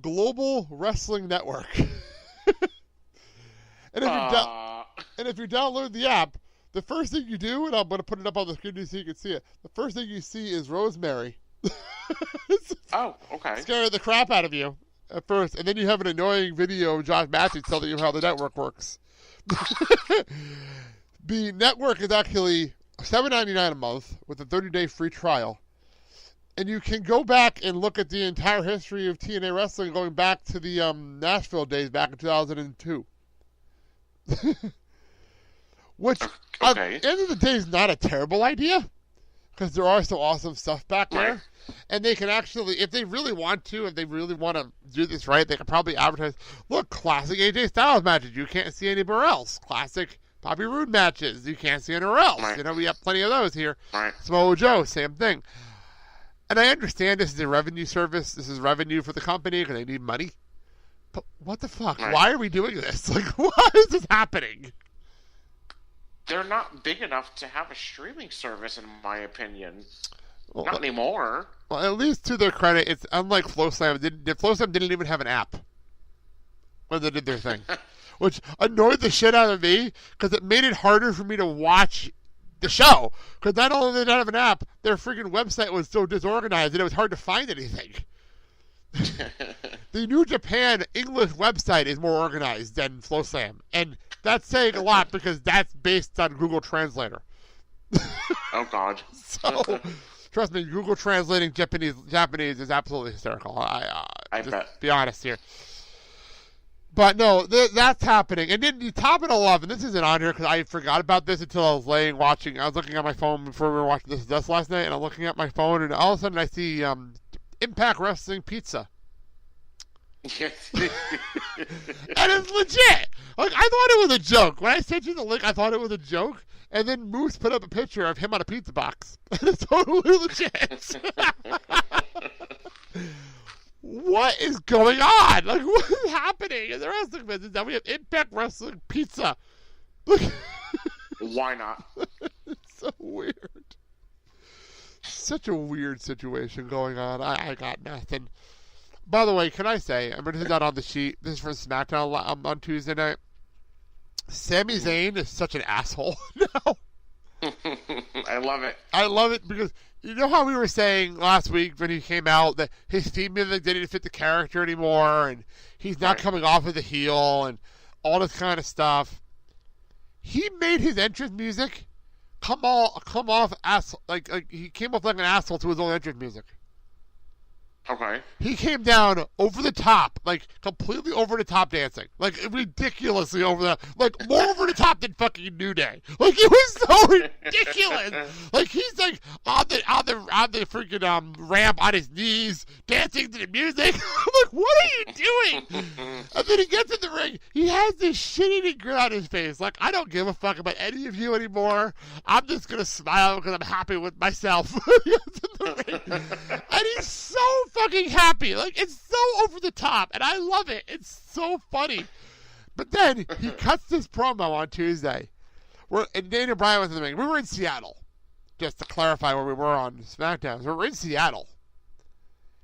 Global Wrestling Network. And if you download the app, the first thing you do, and I'm going to put it up on the screen so you can see it, the first thing you see is Rosemary. Oh, okay. Scaring the crap out of you at first, and then you have an annoying video of Josh Matthews telling you how the network works. The network is actually $7.99 a month with a 30-day free trial. And you can go back and look at the entire history of TNA Wrestling going back to the Nashville days back in 2002. Which, at the end of the day, is not a terrible idea. Because there are some awesome stuff back there. Right. And they can actually, if they really want to, if they really want to do this right, they can probably advertise, look, classic AJ Styles matches you can't see anywhere else. Classic Bobby Roode matches you can't see anywhere else. Right. You know, we have plenty of those here. Right. Samoa Joe, same thing. And I understand this is a revenue service. This is revenue for the company because they need money. But what the fuck? Right. Why are we doing this? Like, why is this happening? They're not big enough to have a streaming service, in my opinion. Well, not anymore. Well, at least to their credit, it's unlike FloSlam. FloSlam didn't even have an app when they did their thing, which annoyed the shit out of me because it made it harder for me to watch the show. Because not only did they not have an app, their freaking website was so disorganized that it was hard to find anything. The New Japan English website is more organized than FloSlam, and that's saying a lot because that's based on Google Translator. Oh God! So, trust me, Google translating Japanese is absolutely hysterical. I just bet. Be honest here. But no, that's happening. And then you top it all off, and this isn't on here because I forgot about this until I was watching. I was looking at my phone before we were watching This Is Us last night, and I'm looking at my phone, and all of a sudden I see Impact Wrestling Pizza. And it's legit. Like, I thought it was a joke. When I sent you the link, I thought it was a joke. And then Moose put up a picture of him on a pizza box. And it's totally legit. What is going on? Like, what is happening in the wrestling business? Now we have Impact Wrestling Pizza. Why not? It's so weird. Such a weird situation going on. I got nothing. By the way, can I say, I'm going to put that on the sheet. This is for SmackDown on Tuesday night. Sami Zayn is such an asshole now. I love it. I love it because you know how we were saying last week when he came out that his theme music didn't fit the character anymore and he's not coming off as a heel and all this kind of stuff. He made his entrance music come off like he came off like an asshole to his own entrance music. Okay. He came down over the top, like completely over the top dancing, like ridiculously over the, like more over the top than fucking New Day. Like it was so ridiculous. Like he's like on the freaking ramp on his knees, dancing to the music. I'm like, what are you doing? And then he gets in the ring. He has this shit-eating grin on his face. Like, I don't give a fuck about any of you anymore. I'm just gonna smile because I'm happy with myself. He gets in the ring. And he's so fucking happy. Like, it's so over the top, and I love it. It's so funny. But then he cuts this promo on Tuesday. And Daniel Bryan was in the ring. We were in Seattle, just to clarify where we were on SmackDown. So we're in Seattle.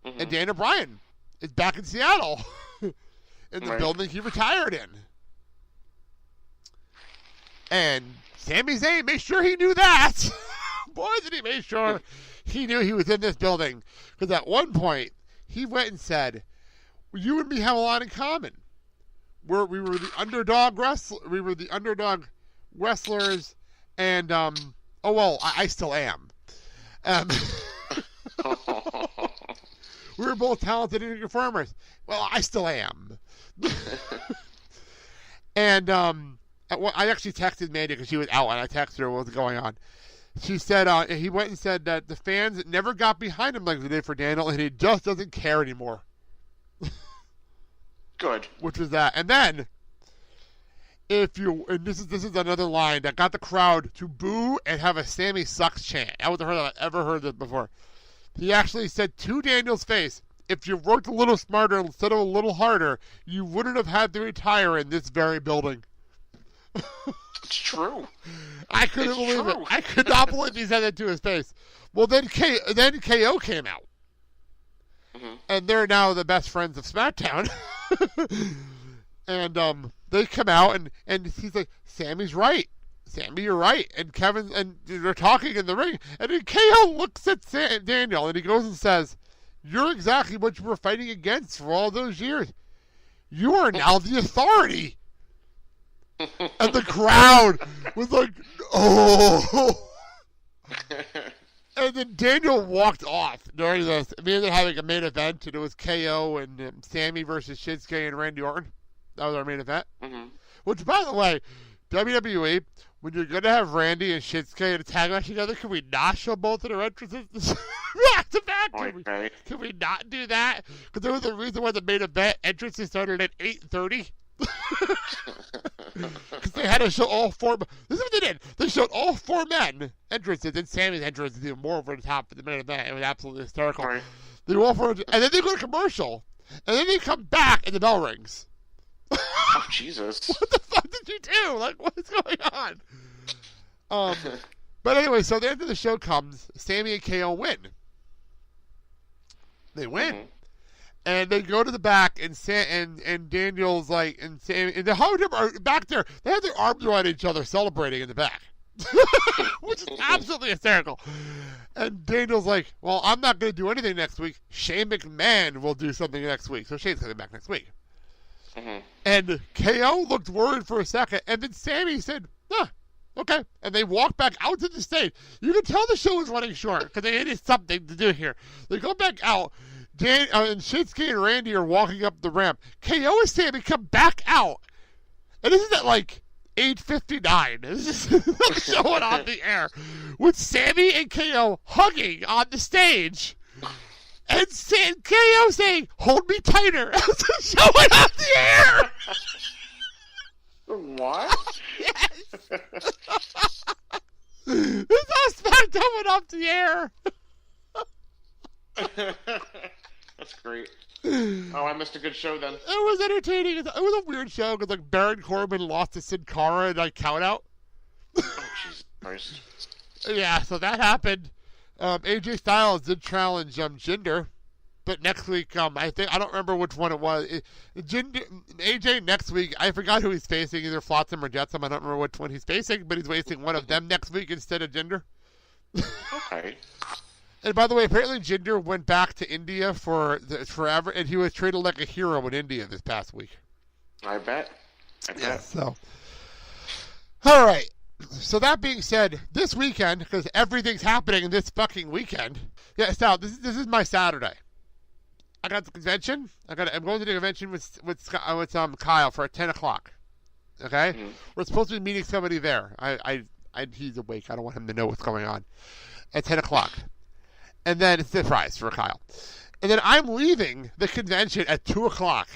Mm-hmm. And Daniel Bryan is back in Seattle in the building he retired in. And Sami Zayn made sure he knew that. Boy, did he make sure he knew he was in this building. Because at one point, he went and said, you and me have a lot in common. We were the underdog wrestlers, and, I still am. We were both talented performers. Well, I still am. And, I actually texted Mandy because she was out, and I texted her what was going on. She said he went and said that the fans never got behind him like they did for Daniel, and he just doesn't care anymore. Good. Which was that. And then, and this is another line that got the crowd to boo and have a Sammy sucks chant. I wasn't ever heard this before. He actually said to Daniel's face, if you worked a little smarter instead of a little harder, you wouldn't have had to retire in this very building. It's true. I couldn't believe it. I could not believe he said that to his face. Well, then KO came out. and they're now the best friends of SmackDown. And they come out, and he's like, Sammy's right. Sammy, you're right. And Kevin, and they're talking in the ring, and then KO looks at Daniel, and he goes and says, you're exactly what you were fighting against for all those years. You are now the authority. And the crowd was like, oh. And then Daniel walked off during this. We ended up having a main event, and it was KO and Sammy versus Shinsuke and Randy Orton. That was our main event. Which, by the way, WWE, when you're going to have Randy and Shinsuke in a tag match together, can we not show both of their entrances back to back? Can we not do that? Because there was a reason why the main event entrances started at 8:30. Because they had to show all four. This is what they did. They showed all four men entrances, and Sammy's entrance is even more over the top for the main event. It was absolutely hysterical. Right. They were all four, and then they go to commercial, and then they come back, and the bell rings. Oh, Jesus. What the fuck did you do? Like, what is going on? But anyway, so the end of the show comes. Sammy and KO win. They win. And they go to the back, and Daniel's like, and Sammy, and the whole team are back there. They have their arms around each other, celebrating in the back, which is absolutely hysterical. And Daniel's like, well, I'm not going to do anything next week. Shane McMahon will do something next week. So Shane's coming back next week. And KO looked worried for a second, and then Sammy said, okay. And they walk back out to the stage. You can tell the show was running short, because they needed something to do here. They go back out. And Shinsuke and Randy are walking up the ramp. KO and Sammy come back out. And this is at like 8:59. This is showing on the air. With Sammy and KO hugging on the stage. And KO saying, hold me tighter. Showing on the air. What? Yes. This is SmackDown went off the air. That's great. Oh, I missed a good show then. It was entertaining. It was a weird show because like Baron Corbin lost to Sin Cara in like count out. Oh, Jesus Christ. Yeah, so that happened. AJ Styles did challenge Jinder, but next week I don't remember which one it was. AJ next week, I forgot who he's facing, either Flotsam or Jetsam. I don't remember which one he's facing, but he's facing one of them next week instead of Jinder. Okay. And by the way, apparently Jinder went back to India for forever, and he was treated like a hero in India this past week. I bet. Yeah, so. All right. So that being said, this weekend, because everything's happening this fucking weekend. Yeah, Sal, this is my Saturday. I got the convention. I'm going to the convention with Kyle for 10 o'clock. Okay? Mm-hmm. We're supposed to be meeting somebody there. He's awake. I don't want him to know what's going on. At 10 o'clock. And then it's a surprise for Kyle. And then I'm leaving the convention at 2 o'clock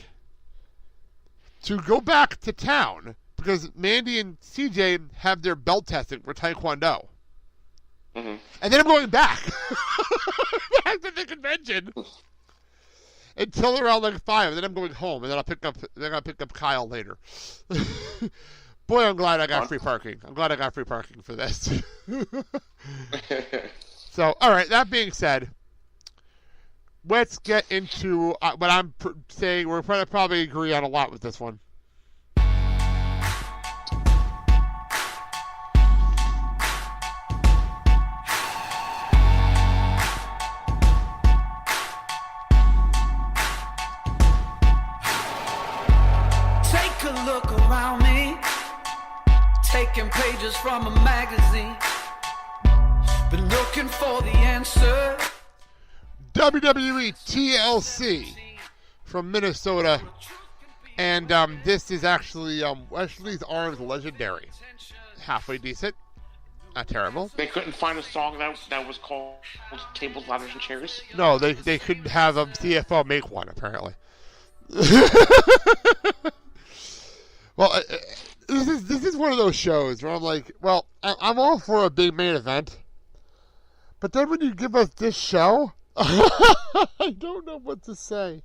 to go back to town because Mandy and CJ have their belt testing for Taekwondo. Mm-hmm. And then I'm going back. Back to the convention. Until around like 5, and then I'm going home, and then I'll pick up Kyle later. Boy, I'm glad I got free parking. I'm glad I got free parking for this. So, all right, that being said, let's get into what I'm saying. We're going to probably agree on a lot with this one. Take a look around me, taking pages from a magazine. Been looking for the answer. WWE TLC from Minnesota. And this is actually Wesley's Arms Legendary. Halfway decent. Not terrible. They couldn't find a song that was called Tables, Ladders, and Chairs? No, they couldn't have CFO make one, apparently. Well, this is one of those shows where I'm like, well, I'm all for a big main event. But then when you give us this show, I don't know what to say.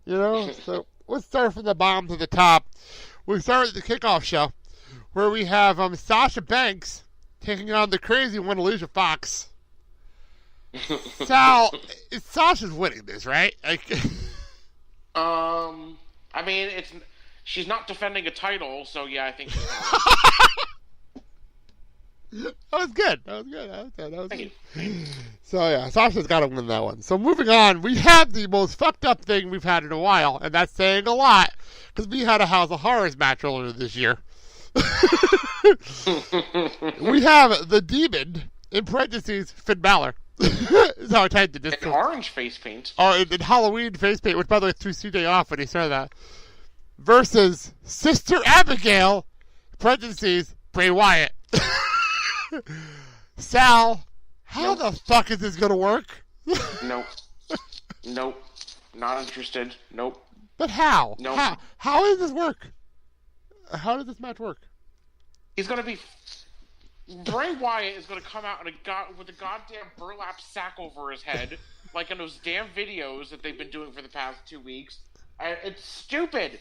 You know? So let's start from the bottom to the top. We start with the kickoff show, where we have Sasha Banks taking on the crazy one, Alicia Fox. Sal, Sasha's winning this, right? Like, I mean, she's not defending a title, so yeah, I think she's that was good. That was Thank good. So yeah, Sasha's got to win that one. So moving on, we have the most fucked up thing we've had in a while, and that's saying a lot, because we had a House of Horrors match earlier this year. We have the Demon, in parentheses, Finn Balor. That's how I typed it. Just in orange face paint. Oh, in Halloween face paint, which by the way threw CJ off when he started that. Versus Sister Abigail, parentheses, Bray Wyatt. Sal, how the fuck is this gonna work? Nope. Not interested. Nope. But how? Nope. How does this work? How does this match work? He's gonna be. Bray Wyatt is gonna come out with a goddamn burlap sack over his head, like in those damn videos that they've been doing for the past 2 weeks. It's stupid.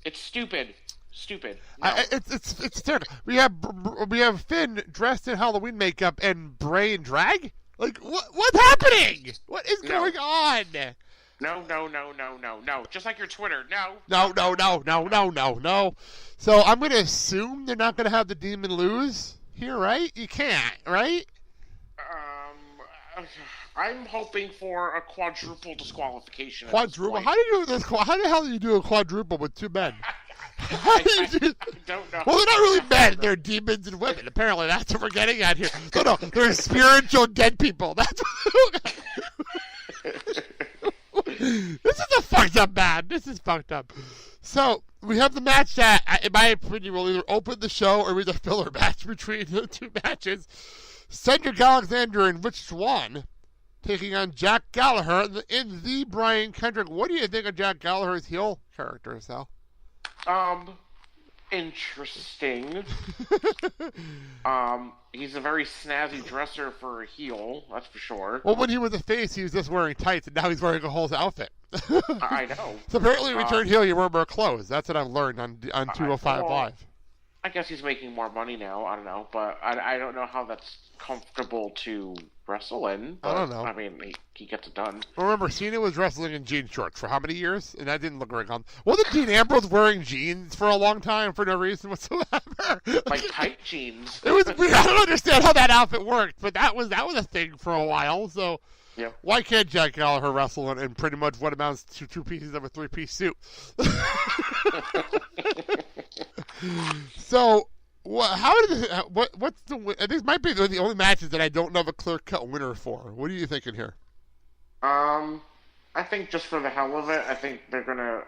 It's stupid. Stupid. No. It's terrible. We have Finn dressed in Halloween makeup and Bray in drag. Like what's happening? What is going on? No. Just like your Twitter. No. No. So I'm gonna assume they're not gonna have the Demon lose here, right? You can't, right? I'm hoping for a quadruple disqualification. Quadruple? How do you do this? How the hell do you do a quadruple with two men? I don't know. Well, they're not really men. They're demons and women. Apparently, that's what we're getting at here. No, they're spiritual dead people. That's what... This is a fucked up man. This is fucked up. So, we have the match that, in my opinion, will either open the show or be the filler match between the two matches. Cedric Alexander and Rich Swann taking on Jack Gallagher in the Brian Kendrick. What do you think of Jack Gallagher's heel character, Sal? Interesting. He's a very snazzy dresser for a heel, that's for sure. Well, when he was a face, he was just wearing tights, and now he's wearing a whole outfit. I know. So apparently, when you turn heel, you wear more clothes. That's what I've learned on 205 Live. I guess he's making more money now. I don't know, but I don't know how that's comfortable to wrestle in. But, I don't know. I mean, he gets it done. Remember, Cena was wrestling in jean shorts for how many years? And that didn't look very common. Wasn't Dean Ambrose wearing jeans for a long time for no reason whatsoever? Like tight jeans. It was weird. I don't understand how that outfit worked, but that was a thing for a while. So yeah. Why can't Jack Gallagher wrestle in pretty much what amounts to two pieces of a three-piece suit? So, what's the? These might be the only matches that I don't know of a clear-cut winner for. What are you thinking here? I think just for the hell of it, I think they're gonna.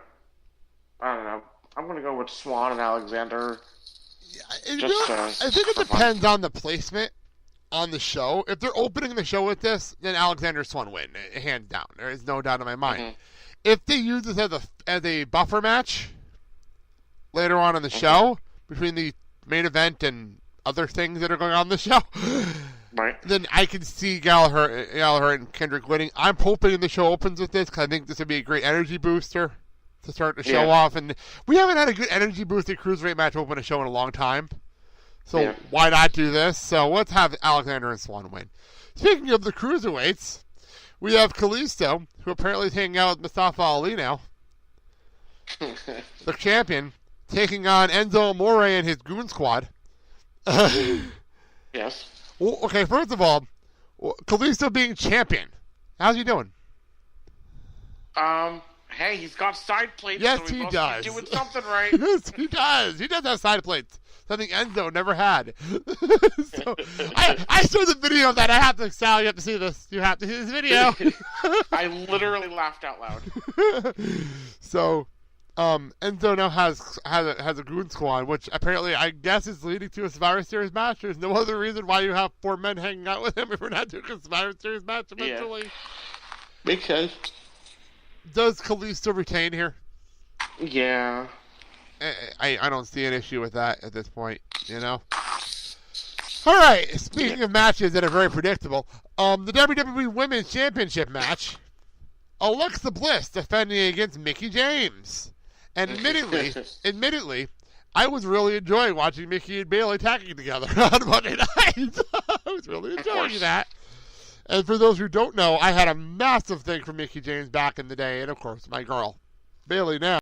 I don't know. I'm gonna go with Swan and Alexander. Yeah, I think it depends on the placement on the show. If they're opening the show with this, then Alexander Swan win, hands down. There is no doubt in my mind. Mm-hmm. If they use this as a buffer match later on in the show, between the main event and other things that are going on in the show, right, then I can see Gallagher and Kendrick winning. I'm hoping the show opens with this, because I think this would be a great energy booster to start the show off. And we haven't had a good energy boosted cruiserweight match open a show in a long time. So why not do this? So let's have Alexander and Swan win. Speaking of the cruiserweights, we have Kalisto, who apparently is hanging out with Mustafa Ali now, the champion, taking on Enzo Amore and his goon squad. Yes. Well, okay, first of all, Kalisto being champion. How's he doing? Hey, he's got side plates. Yes, so he does. Be doing something right. Yes, he does. He does have side plates. Something Enzo never had. So, I showed the video of that. Sal, you have to see this. You have to see this video. I literally laughed out loud. So, Enzo now has a goon squad, which apparently I guess is leading to a Survivor Series match. There's no other reason why you have 4 men hanging out with him if we're not doing a Survivor Series match eventually. Yeah. Because does Kalisto retain here? Yeah. I don't see an issue with that at this point, you know? All right, speaking of matches that are very predictable, the WWE Women's Championship match, Alexa Bliss defending against Mickie James. And admittedly, I was really enjoying watching Mickie and Bayley tagging together on Monday night. I was really enjoying that. And for those who don't know, I had a massive thing for Mickie James back in the day, and of course, my girl, Bayley now.